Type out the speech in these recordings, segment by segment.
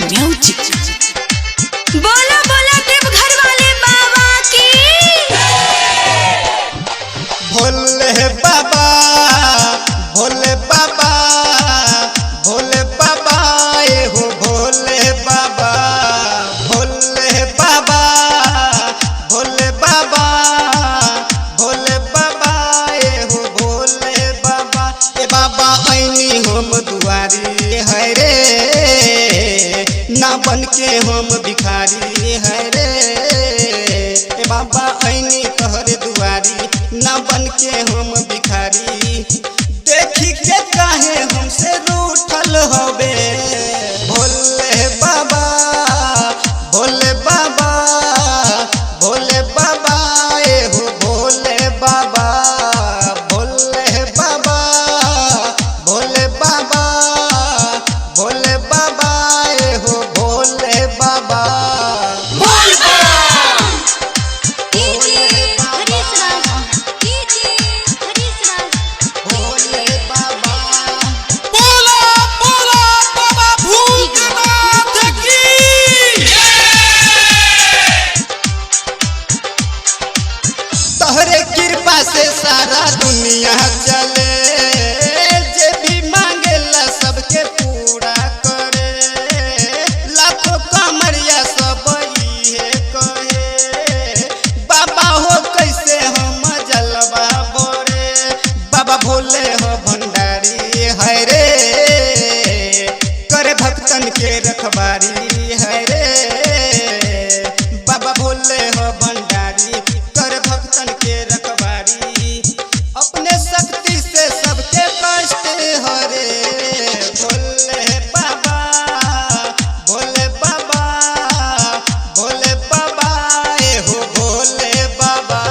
Music. बोला बोला देवघर वाले बाबा की। भोले बाबा भोले बाबा भोले बाबा ए हो भोले बाबा भोले बाबा भोले बाबा भोले बाबा ए हो भोले बाबा ए बाबा ऐनी हम दुआरी है रे ना बन के हम भिखारी है रे ए बाबा ऐनी तोहरे दुआरी ना बन के हम भिखारी देखी के काहे हमसे रूठल होबे भोले बाबा भोले बाबा भोले बाबा ए हो भोले बाबा भोले बाबा भोले बाबा भोले बाबा ए हो भोले बाबा से सारा दुनिया चले जे भी मांगेला सबके पूरा करे लाखों कमरिया सब इहे कहे बाबा हो कैसे हम जलवा बोरे बाबा भोले हो भंडारी है रे करे भक्तन के रखवारी है रे बाबा भोले हो भंडारी करे भक्तन के अपने शक्ति से सबके कष्ट हरे भोले बाबा भोले बाबा भोले बाबा ए हो भोले बाबा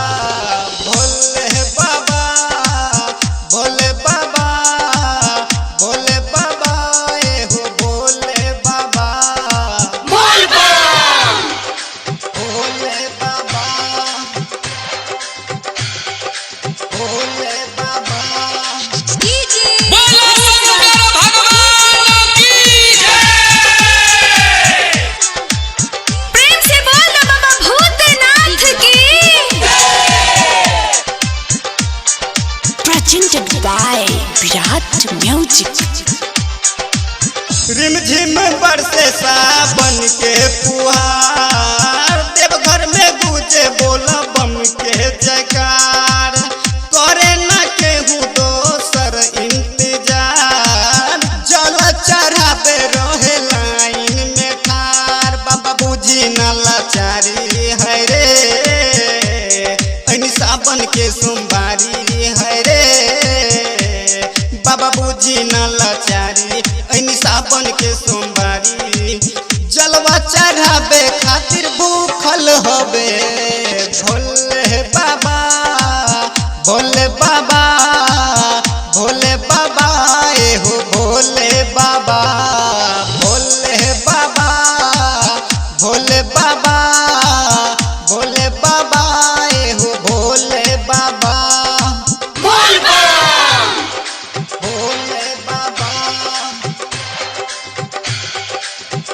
भोले बाबा भोले बाबा भोले बाबा ए हो भोले बाबा भोले बाबा भोले बाबा प्रेम से बोल बाबा भूतनाथ की। Presented by Virat music. रिमझिम बरसे सावन के फुहार देवघर में गूंजे बोला बम के जयकार करे न केहू दोसर इंतजार जल चढ़ावे रहे लाइन में ठार बाबा बुझी न लाचारी है रे ऐनी सावन के सोमवारी है रे बाबा बुझी न लाचारी ऐनी सावन के सोमवारी जलवा चढ़ावे खातिर भूखल होबे भोले बाबा भोले बाबा भोले बाबा ए हो भोले बाबा भोले बाबा भोले बाबा भोले बाबा ए हो भोले बाबा भोले बाबा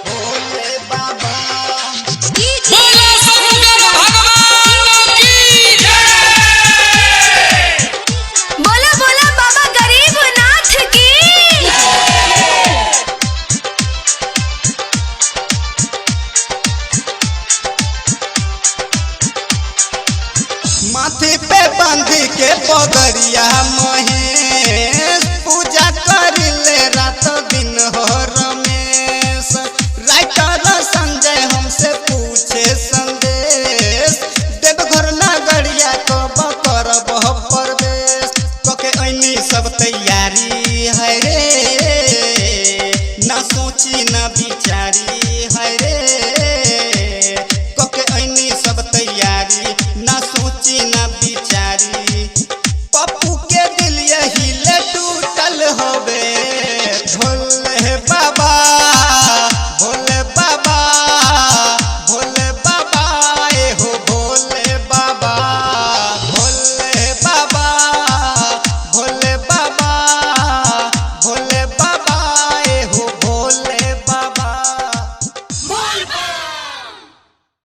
भोले बाबा बोला बोला बाबा गरीबनाथ की। माथे पे बांध के पगड़िया मही